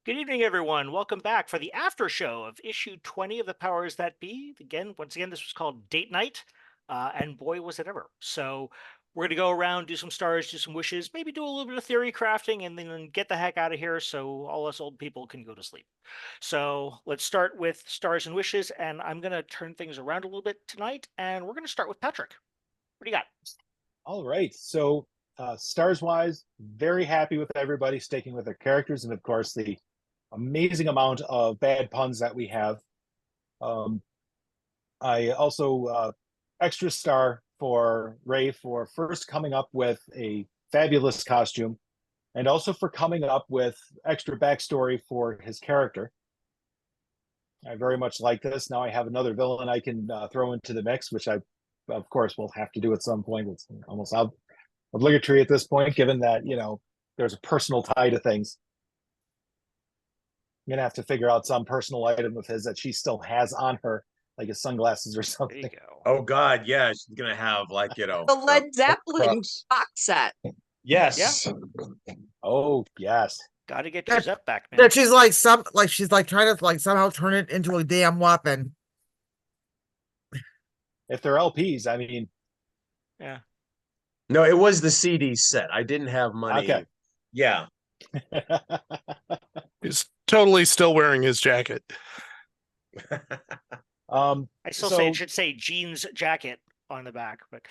Good evening, everyone. Welcome back for the after show of issue 20 of The Powers That Be. Once again, this was called Date Night, and boy, was it ever. So we're going to go around, do some stars, do some wishes, maybe do a little bit of theory crafting, and then get the heck out of here so all us old people can go to sleep. So let's start with stars and wishes, and I'm going to turn things around a little bit tonight, and we're going to start with Patrick. What do you got? All right. So, stars wise, very happy with everybody sticking with their characters, and of course, the amazing amount of bad puns that we have. Um, I also extra star for Ray for first coming up with a fabulous costume, and also for coming up with extra backstory for his character. I very much like this. Now I have another villain I can throw into the mix, which I, of course, will have to do at some point. It's almost obligatory at this point, given that there's a personal tie to things. I'm gonna have to figure out some personal item of his that she still has on her, like his sunglasses or There you something. go. Oh God, yeah, she's gonna have The Led Zeppelin Crux. box set. Yes. Oh yes, Got to get That- Giuseppe back, man. That she's like trying to like somehow turn it into a damn weapon. if they're LPs, I mean, Yeah. No, it was the CD set. I didn't have money. Okay. Yeah. He's totally still wearing his jacket. I still say it should say jeans jacket on the back, but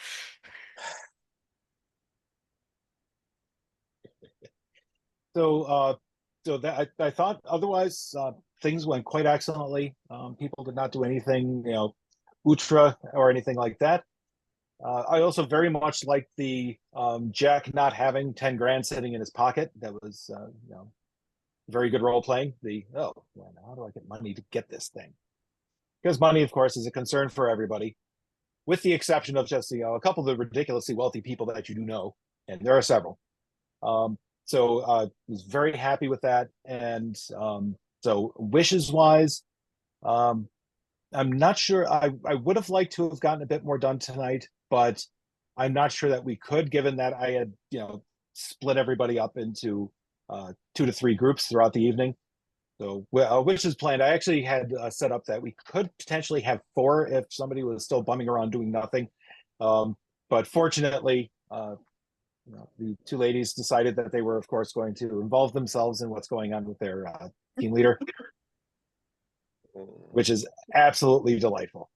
so that I thought otherwise things went quite excellently. People did not do anything, ultra or anything like that. I also very much like the Jack not having 10 grand sitting in his pocket. That was, very good role playing. How do I get money to get this thing? Because money, of course, is a concern for everybody, with the exception of just a couple of the ridiculously wealthy people that you do know, and there are several. So was very happy with that. And so wishes wise, I'm not sure. I would have liked to have gotten a bit more done tonight, but I'm not sure that we could, given that I had, split everybody up into 2 to 3 groups throughout the evening. So wishes planned. I actually had set up that we could potentially have 4 if somebody was still bumming around doing nothing. But fortunately, the 2 ladies decided that they were, of course, going to involve themselves in what's going on with their team leader, which is absolutely delightful.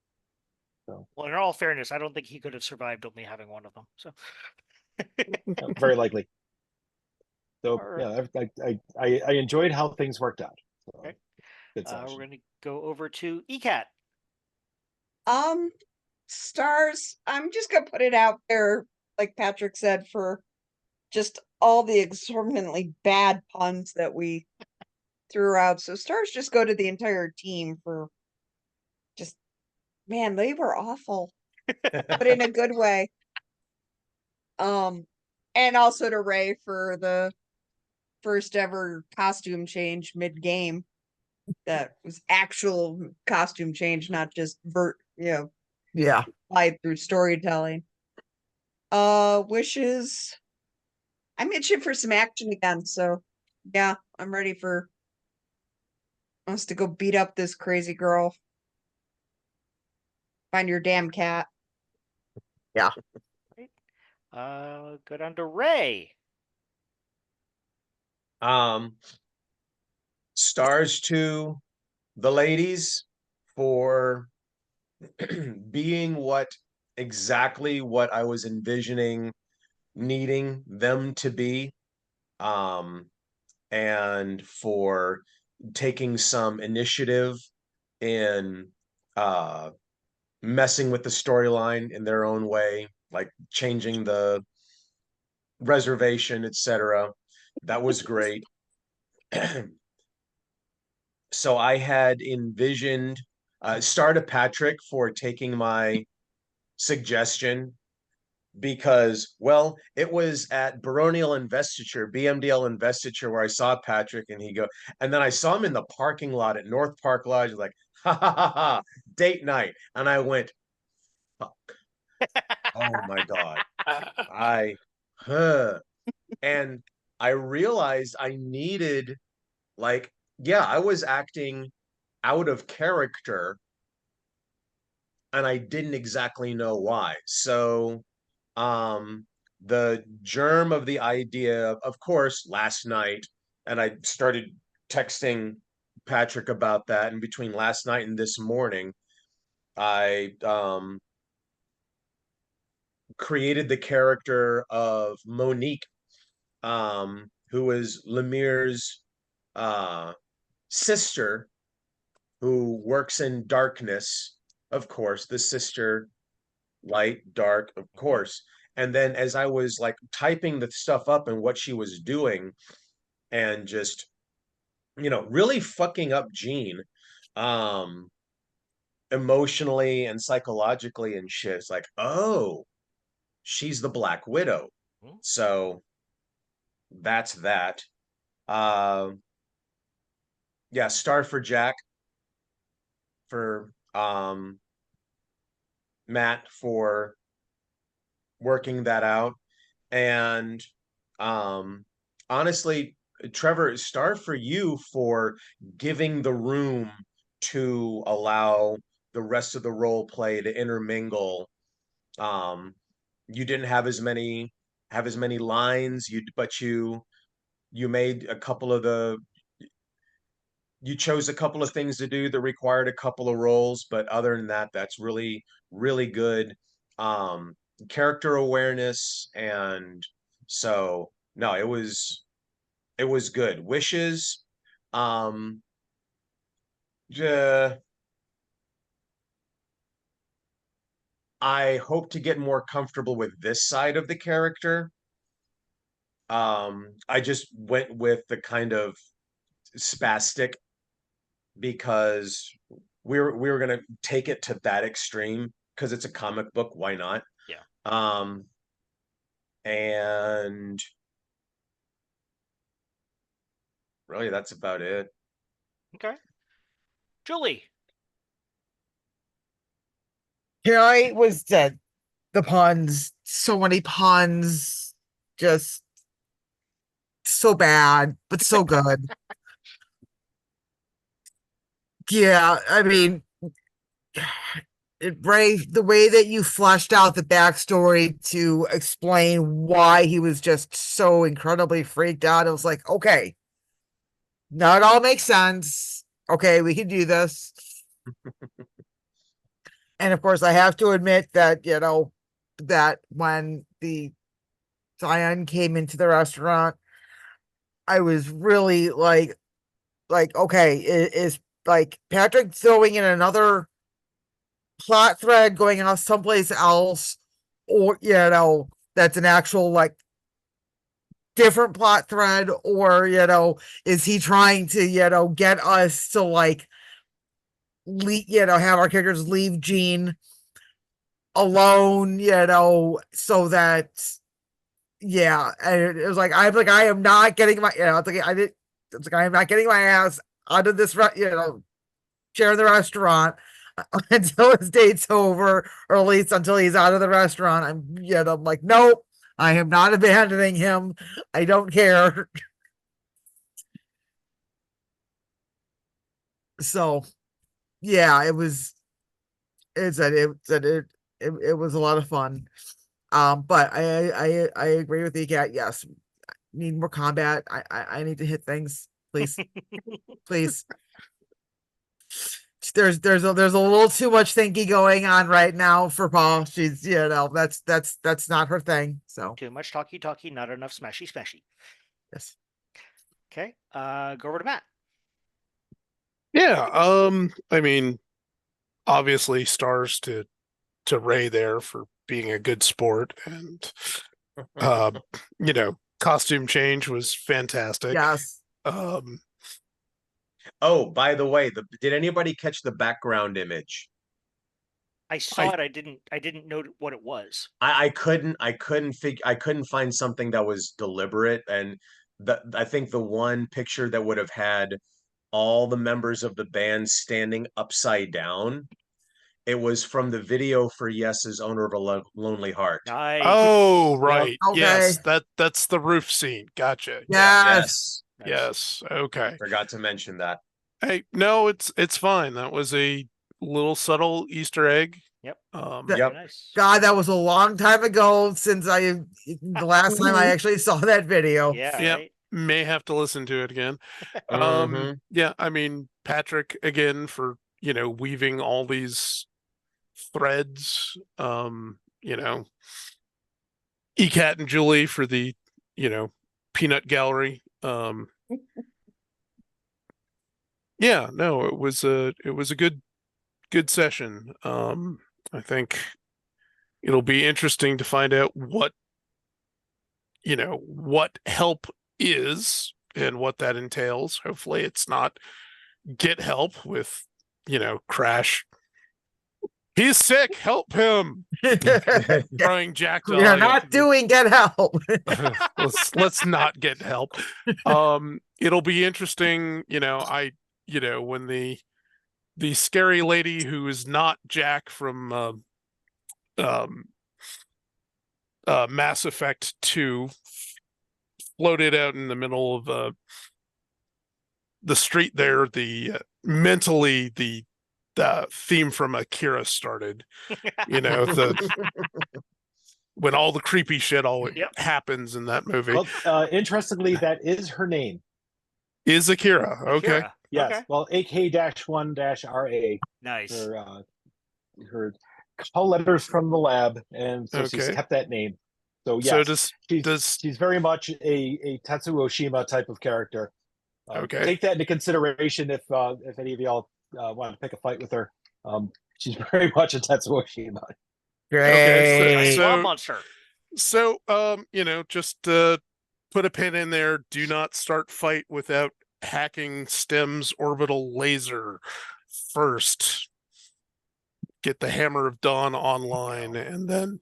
So, well, in all fairness, I don't think he could have survived only having one of them. So very likely. So Alright. yeah, I enjoyed how things worked out. So, Okay. good We're session. going to go over to ECAT. Stars. I'm just gonna put it out there, like Patrick said, for just all the exorbitantly bad puns that we threw out. So stars just go to the entire team for just, man, they were awful, but in a good way. And also to Ray for the first ever costume change mid-game. That was actual costume change, not just Yeah. applied through storytelling. Wishes. I'm itching for some action again, so yeah, I'm ready for us to go beat up this crazy girl. Find your damn cat. Go down to Ray. Stars to the ladies for being exactly what I was envisioning needing them to be. And for taking some initiative in messing with the storyline in their own way, like changing the reservation, etc. That was great. So I had envisioned Star to Patrick for taking my suggestion because, well, it was at Baronial Investiture, BMDL Investiture, where I saw Patrick and and then I saw him in the parking lot at North Park Lodge, like, ha ha ha ha, date night. And I went, fuck. Oh my God. And I realized I needed like yeah, I was acting out of character and I didn't exactly know why. So, um, the germ of the idea, of course, last night, and I started texting Patrick about that. And between last night and this morning, I created the character of Monique, who is Lemire's sister, who works in darkness, of course, the sister, light, dark, of course. And then as I was like typing the stuff up and what she was doing and just, really fucking up Jean, um, emotionally and psychologically and shit. It's like, oh, she's the Black Widow. Hmm. So that's that. Um, yeah, star for Jack, for Matt for working that out. And honestly, Trevor, star for you for giving the room to allow the rest of the role play to intermingle. You didn't have as many lines, but you made a couple of the you chose a couple of things to do that required a couple of roles, but other than that, that's really, really good. Um, Character awareness, and so no, it was good. Wishes, um, uh, I hope to get more comfortable with this side of the character. I just went with the kind of spastic because we were gonna take it to that extreme because it's a comic book. Why not? Yeah. Um, and really, that's about it. Okay. Julie. Here I was dead. The puns, so many puns, just so bad, but so good. Yeah, I mean, Ray, the way that you fleshed out the backstory to explain why he was just so incredibly freaked out, it was like, okay, now it all makes sense. Okay, we can do this. And of course, I have to admit that, that when the Zion came into the restaurant, I was really okay, is like Patrick throwing in another plot thread going on someplace else, or that's an actual like different plot thread, or is he trying to get us to like have our characters leave Jean alone, so that and it was like I am not getting my it's like it's like I am not getting my ass out of this chair in the restaurant until his date's over, or at least until he's out of the restaurant. I'm like, nope, I am not abandoning him. I don't care. So yeah, it was a lot of fun. But I agree with you, Cat. Yes, need more combat. I need to hit things, please, please. There's a little too much thinking going on right now for Paul. She's that's not her thing. So Too much talky, not enough smashy. yes. Okay. Go over to Matt. Yeah, I mean, obviously stars to Ray there for being a good sport, and costume change was fantastic. Yes. Oh, by the way, did anybody catch the background image? I saw it. I didn't know what it was. I couldn't find something that was deliberate, and I think the one picture that would have had all the members of the band standing upside down, it was from the video for Yes's Owner of a Lonely Heart. Nice. Oh, right. Okay. Yes, that's the roof scene. Gotcha. Yes. Yes. Nice. Yes. Okay. Forgot to mention that. Hey, no, it's fine. That was a little subtle Easter egg. Yep. Very Yep. Nice. God, that was a long time ago since the last time I actually saw that video. Yeah. Yep. Right. May have to listen to it again. Mhm. Yeah, I mean, Patrick again for, weaving all these threads. ECAT and Julie for the, peanut gallery. Yeah, no, it was a good session. I think it'll be interesting to find out what help is and what that entails. Hopefully it's not get help with, Crash. He's sick, help him. Throwing Jack We are Dog. not doing get help. let's not get help. It'll be interesting, when the scary lady who is not Jack from Mass Effect 2 floated out in the middle of the street there. The mentally the theme from Akira started. When all the creepy shit happens in that movie. Well, interestingly, that is her name. Is Akira. Okay. Akira. Yes. Okay. Well, AK-1-RA. Nice. Her call letters from the lab, and so she's Okay. kept that name. So yes, So she's very much a Tetsuo Oshima type of character. Okay. Take that into consideration if any of y'all want to pick a fight with her. She's very much a Tetsuo Oshima. Great. Okay, Giant monster. So just put a pin in there. Do not start fight without hacking STEM's orbital laser first. Get the Hammer of Dawn online, and then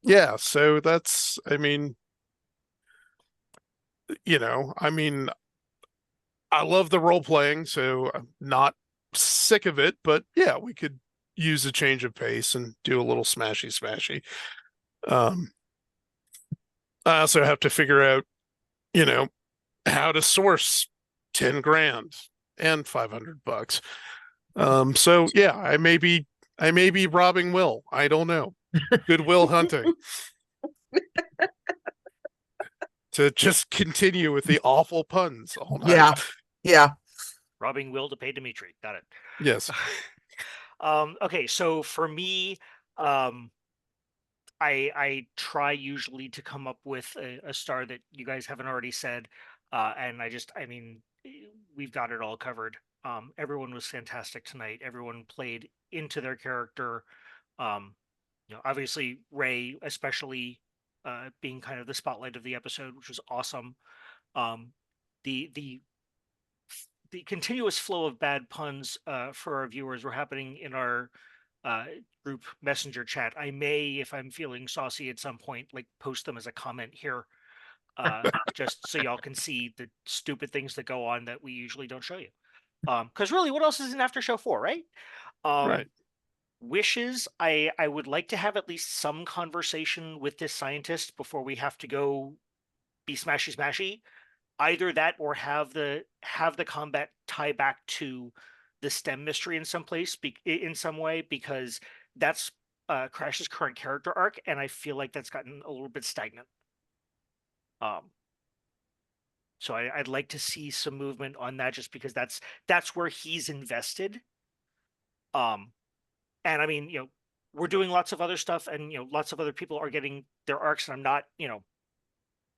yeah, so that's, I love the role playing, so I'm not sick of it, but yeah, we could use a change of pace and do a little smashy. I also have to figure out, how to source 10 grand and $500. So yeah, I may be robbing Will. I don't know. Goodwill hunting. To just continue with the awful puns all night. Yeah. Robbing Will to pay Dimitri. Got it. Yes. Okay, so for me, I try usually to come up with a star that you guys haven't already said, and we've got it all covered. Everyone was fantastic tonight. Everyone played into their character. Obviously Ray, especially being kind of the spotlight of the episode, which was awesome. The continuous flow of bad puns for our viewers were happening in our group messenger chat. I may, if I'm feeling saucy at some point, like post them as a comment here, just so y'all can see the stupid things that go on that we usually don't show you. Because really, what else is an after show for, right? Right. Wishes. I would like to have at least some conversation with this scientist before we have to go be smashy. Either that or have the combat tie back to the STEM mystery in some way, because that's Crash's current character arc, and I feel like that's gotten a little bit stagnant. So I'd like to see some movement on that, just because that's where he's invested. And I mean, we're doing lots of other stuff, and lots of other people are getting their arcs, and I'm not,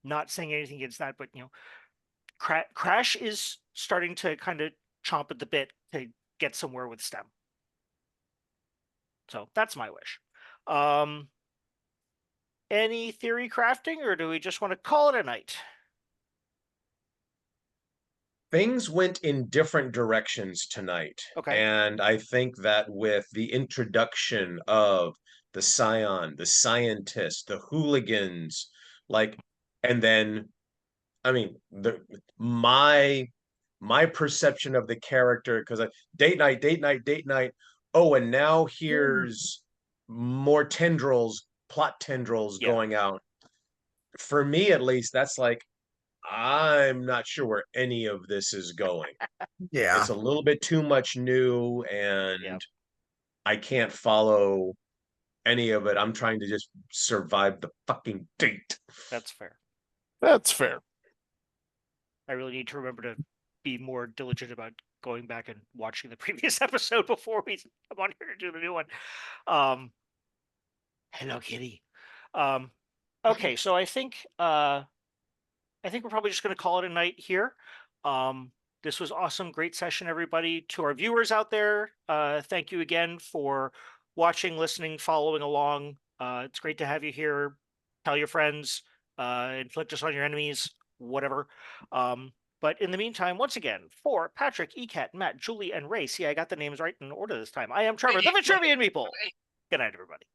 not saying anything against that, but Crash is starting to kind of chomp at the bit to get somewhere with STEM. So that's my wish. Any theory crafting, or do we just want to call it a night? Things went in different directions tonight. Okay. And I think that with the introduction of the Scion, the scientists, the hooligans, and then, my perception of the character, because date night. Oh, and now here's more plot tendrils going out. for me at least, that's like, I'm not sure where any of this is going. Yeah. It's a little bit too much new, and I can't follow any of it. I'm trying to just survive the fucking date. That's fair. That's fair. I really need to remember to be more diligent about going back and watching the previous episode before we come on here to do the new one. Hello, Kitty. Okay, so I think we're probably just going to call it a night here. This was awesome, great session, everybody. To our viewers out there, thank you again for watching, listening, following along. It's great to have you here. Tell your friends, inflict us on your enemies, whatever. But in the meantime, once again, for Patrick, ECAT, Matt, Julie, and Ray, see, I got the names right in order this time. I am Trevor, the Vitruvian Meeple. Good night, everybody.